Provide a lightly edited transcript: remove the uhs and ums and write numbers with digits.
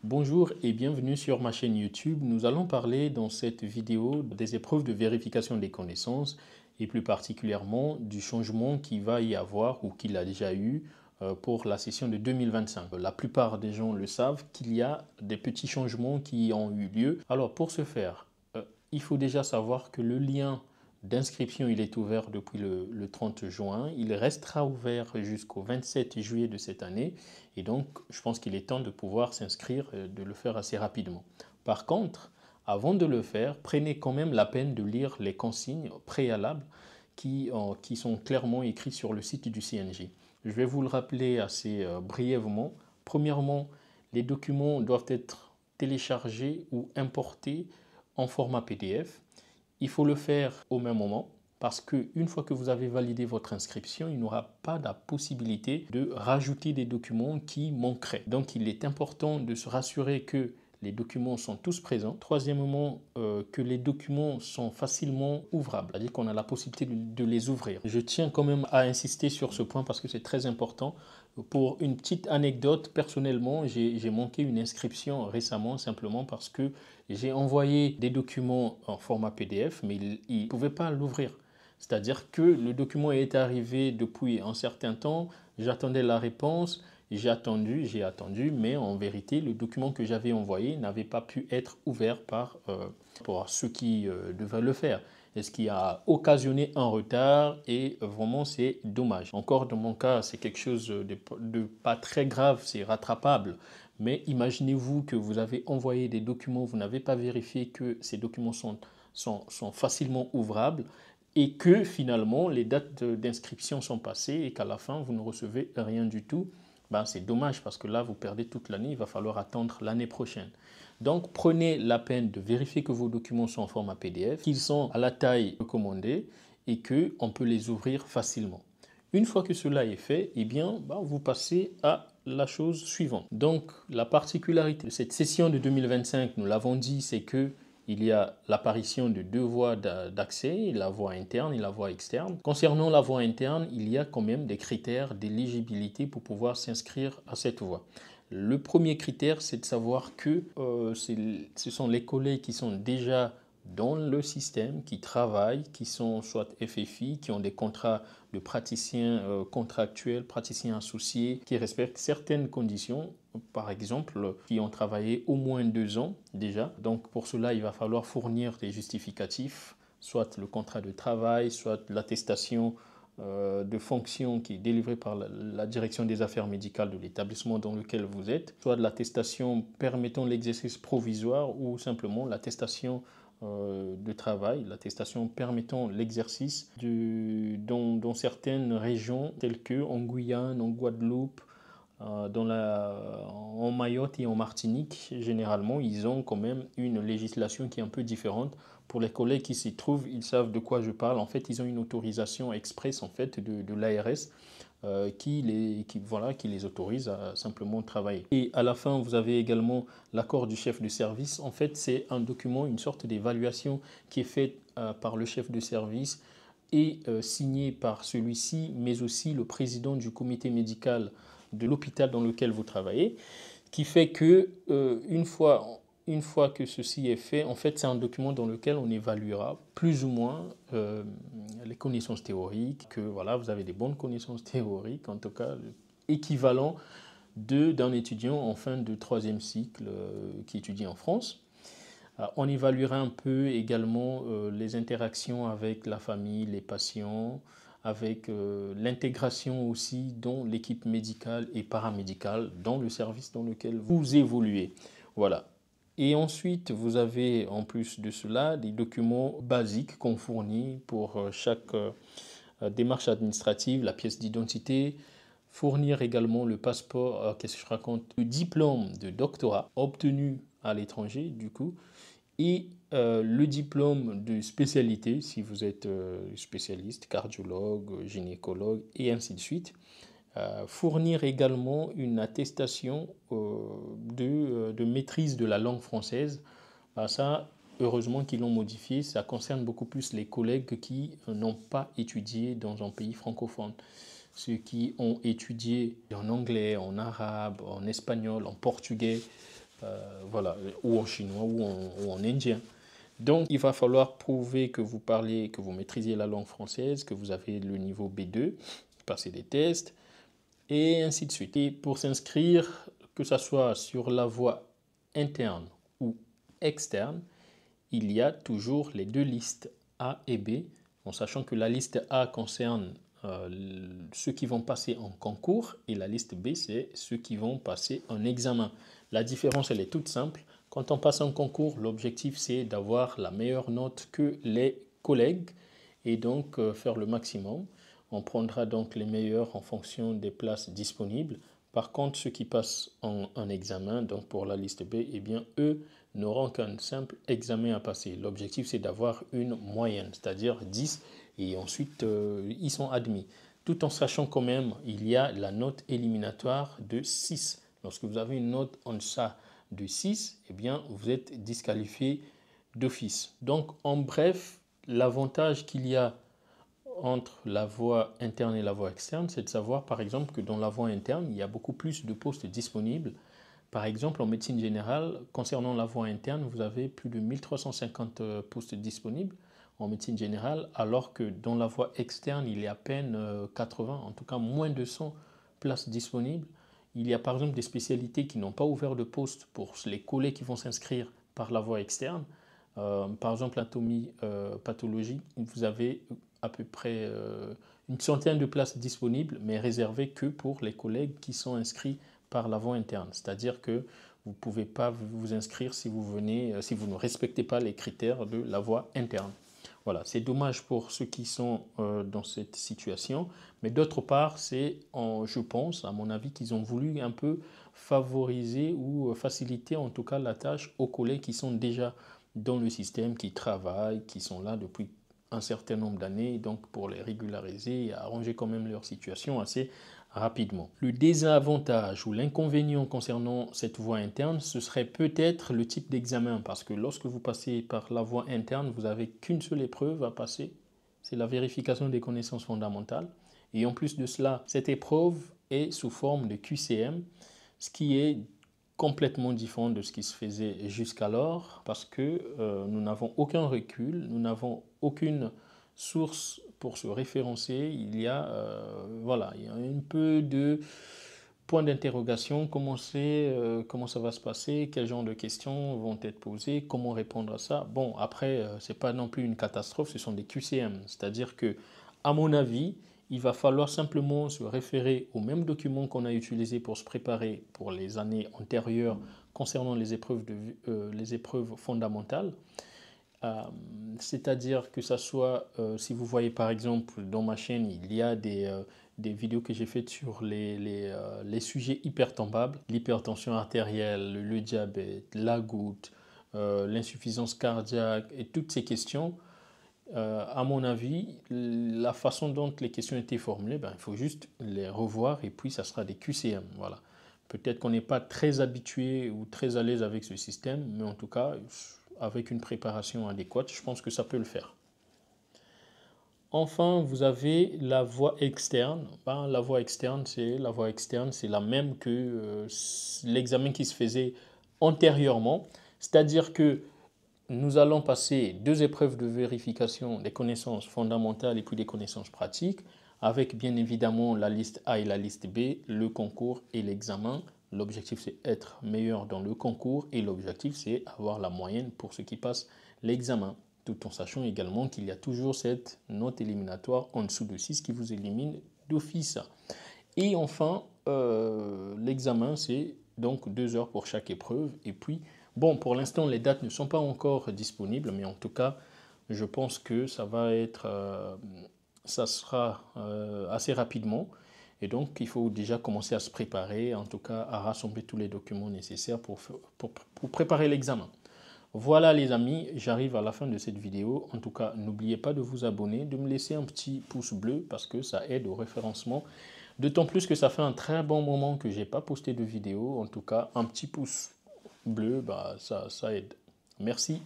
Bonjour et bienvenue sur ma chaîne YouTube. Nous allons parler dans cette vidéo des épreuves de vérification des connaissances et plus particulièrement du changement qu'il va y avoir ou qu'il a déjà eu pour la session de 2025. La plupart des gens le savent qu'il y a des petits changements qui ont eu lieu. Alors pour ce faire, il faut déjà savoir que le lien d'inscription il est ouvert depuis le 30 juin. Il restera ouvert jusqu'au 27 juillet de cette année. Et donc, je pense qu'il est temps de pouvoir s'inscrire et de le faire assez rapidement. Par contre, avant de le faire, prenez quand même la peine de lire les consignes préalables qui sont clairement écrites sur le site du CNJ. Je vais vous le rappeler assez brièvement. Premièrement, les documents doivent être téléchargés ou importés en format PDF. Il faut le faire au même moment parce qu'une fois que vous avez validé votre inscription, il n'y aura pas la possibilité de rajouter des documents qui manqueraient. Donc il est important de se rassurer que les documents sont tous présents. Troisièmement, que les documents sont facilement ouvrables, c'est-à-dire qu'on a la possibilité de les ouvrir. Je tiens quand même à insister sur ce point parce que c'est très important. Pour une petite anecdote, personnellement, j'ai manqué une inscription récemment simplement parce que j'ai envoyé des documents en format PDF, mais il ne pouvait pas l'ouvrir. C'est-à-dire que le document est arrivé depuis un certain temps, j'attendais la réponse, j'ai attendu, mais en vérité, le document que j'avais envoyé n'avait pas pu être ouvert par ceux qui devaient le faire. Et ce qui a occasionné un retard et vraiment c'est dommage. Encore dans mon cas, c'est quelque chose de pas très grave, c'est rattrapable. Mais imaginez-vous que vous avez envoyé des documents, vous n'avez pas vérifié que ces documents sont facilement ouvrables et que finalement les dates d'inscription sont passées et qu'à la fin vous ne recevez rien du tout. Ben, c'est dommage parce que là vous perdez toute l'année, il va falloir attendre l'année prochaine. Donc prenez la peine de vérifier que vos documents sont en format PDF, qu'ils sont à la taille recommandée et qu'on peut les ouvrir facilement. Une fois que cela est fait, eh bien, vous passez à la chose suivante. Donc la particularité de cette session de 2025, nous l'avons dit, c'est que il y a l'apparition de deux voies d'accès, la voie interne et la voie externe. Concernant la voie interne, il y a quand même des critères d'éligibilité pour pouvoir s'inscrire à cette voie. Le premier critère, c'est de savoir que ce sont les collègues qui sont déjà dans le système, qui travaillent, qui sont soit FFI, qui ont des contrats de praticiens contractuels, praticiens associés, qui respectent certaines conditions, par exemple, qui ont travaillé au moins 2 ans déjà. Donc pour cela, il va falloir fournir des justificatifs, soit le contrat de travail, soit l'attestation de fonction qui est délivrée par la direction des affaires médicales de l'établissement dans lequel vous êtes, soit de l'attestation permettant l'exercice provisoire ou simplement l'attestation de travail, l'attestation permettant l'exercice dans certaines régions telles que en Guyane, en Guadeloupe, en Mayotte et en Martinique. Généralement, ils ont quand même une législation qui est un peu différente. Pour les collègues qui s'y trouvent, ils savent de quoi je parle. En fait, ils ont une autorisation express en fait, de l'ARS qui les autorise à simplement travailler. Et à la fin, vous avez également l'accord du chef de service. En fait, c'est un document, une sorte d'évaluation qui est faite par le chef de service et signé par celui-ci, mais aussi le président du comité médical de l'hôpital dans lequel vous travaillez, qui fait que une fois que ceci est fait, en fait, c'est un document dans lequel on évaluera plus ou moins les connaissances théoriques, que voilà, vous avez des bonnes connaissances théoriques, en tout cas équivalent d'un étudiant en fin de troisième cycle qui étudie en France. On évaluera un peu également les interactions avec la famille, les patients, avec l'intégration aussi dans l'équipe médicale et paramédicale, dans le service dans lequel vous évoluez. Voilà. Et ensuite, vous avez en plus de cela des documents basiques qu'on fournit pour chaque démarche administrative, la pièce d'identité, fournir également le passeport, qu'est-ce que je raconte, le diplôme de doctorat obtenu à l'étranger du coup, et le diplôme de spécialité si vous êtes spécialiste, cardiologue, gynécologue et ainsi de suite. Fournir également une attestation de maîtrise de la langue française. Ça, heureusement qu'ils l'ont modifié, ça concerne beaucoup plus les collègues qui n'ont pas étudié dans un pays francophone. Ceux qui ont étudié en anglais, en arabe, en espagnol, en portugais, voilà, ou en chinois ou en indien. Donc, il va falloir prouver que vous parlez, que vous maîtrisez la langue française, que vous avez le niveau B2, passer des tests, et ainsi de suite. Et pour s'inscrire, que ce soit sur la voie interne ou externe, il y a toujours les deux listes A et B, en sachant que la liste A concerne ceux qui vont passer en concours et la liste B, c'est ceux qui vont passer en examen. La différence, elle est toute simple. Quand on passe en concours, l'objectif, c'est d'avoir la meilleure note que les collègues et donc faire le maximum. On prendra donc les meilleurs en fonction des places disponibles. Par contre, ceux qui passent en examen, donc pour la liste B, eh bien, eux n'auront qu'un simple examen à passer. L'objectif, c'est d'avoir une moyenne, c'est-à-dire 10, et ensuite, ils sont admis. Tout en sachant quand même, il y a la note éliminatoire de 6. Lorsque vous avez une note en deçà de 6, eh bien, vous êtes disqualifié d'office. Donc, en bref, l'avantage qu'il y a entre la voie interne et la voie externe, c'est de savoir par exemple que dans la voie interne, il y a beaucoup plus de postes disponibles. Par exemple, en médecine générale, concernant la voie interne, vous avez plus de 1350 postes disponibles en médecine générale, alors que dans la voie externe, il y a à peine 80, en tout cas moins de 100 places disponibles. Il y a par exemple des spécialités qui n'ont pas ouvert de poste pour les collègues qui vont s'inscrire par la voie externe. Par exemple, l'anatomie, pathologie, vous avez à peu près une centaine de places disponibles, mais réservées que pour les collègues qui sont inscrits par la voie interne. C'est-à-dire que vous ne pouvez pas vous inscrire si vous ne respectez pas les critères de la voie interne. Voilà, c'est dommage pour ceux qui sont dans cette situation, mais d'autre part, je pense, à mon avis, qu'ils ont voulu un peu favoriser ou faciliter en tout cas la tâche aux collègues qui sont déjà dans le système, qui travaillent, qui sont là depuis un certain nombre d'années, donc pour les régulariser et arranger quand même leur situation assez rapidement. Le désavantage ou l'inconvénient concernant cette voie interne, ce serait peut-être le type d'examen, parce que lorsque vous passez par la voie interne, vous n'avez qu'une seule épreuve à passer, c'est la vérification des connaissances fondamentales. Et en plus de cela, cette épreuve est sous forme de QCM, ce qui est complètement différent de ce qui se faisait jusqu'alors, parce que nous n'avons aucun recul, nous n'avons aucune source pour se référencer. Voilà, il y a un peu de point d'interrogation, comment ça va se passer, quel genre de questions vont être posées, comment répondre à ça. Bon, après, ce n'est pas non plus une catastrophe, ce sont des QCM, c'est-à-dire que, à mon avis, il va falloir simplement se référer aux mêmes documents qu'on a utilisés pour se préparer pour les années antérieures concernant les épreuves fondamentales. C'est-à-dire que ça soit, si vous voyez par exemple dans ma chaîne, il y a des vidéos que j'ai faites sur les sujets hypertombables, l'hypertension artérielle, le diabète, la goutte, l'insuffisance cardiaque et toutes ces questions. À mon avis, la façon dont les questions étaient formulées, il faut juste les revoir et puis ça sera des QCM. Voilà. Peut-être qu'on n'est pas très habitué ou très à l'aise avec ce système, mais en tout cas, avec une préparation adéquate, je pense que ça peut le faire. Enfin, vous avez la voie externe. La voie externe, c'est la même que l'examen qui se faisait antérieurement. C'est-à-dire que nous allons passer 2 épreuves de vérification des connaissances fondamentales et puis des connaissances pratiques, avec bien évidemment la liste A et la liste B, le concours et l'examen. L'objectif, c'est être meilleur dans le concours et l'objectif, c'est avoir la moyenne pour ceux qui passent l'examen, tout en sachant également qu'il y a toujours cette note éliminatoire en dessous de 6 qui vous élimine d'office. Et enfin, l'examen, c'est donc 2 heures pour chaque épreuve. Et puis, bon, pour l'instant, les dates ne sont pas encore disponibles, mais en tout cas, je pense que ça sera assez rapidement. Et donc, il faut déjà commencer à se préparer, en tout cas à rassembler tous les documents nécessaires pour préparer l'examen. Voilà les amis, j'arrive à la fin de cette vidéo. En tout cas, n'oubliez pas de vous abonner, de me laisser un petit pouce bleu parce que ça aide au référencement. D'autant plus que ça fait un très bon moment que je n'ai pas posté de vidéo. En tout cas, un petit pouce bleu, ça aide. Merci.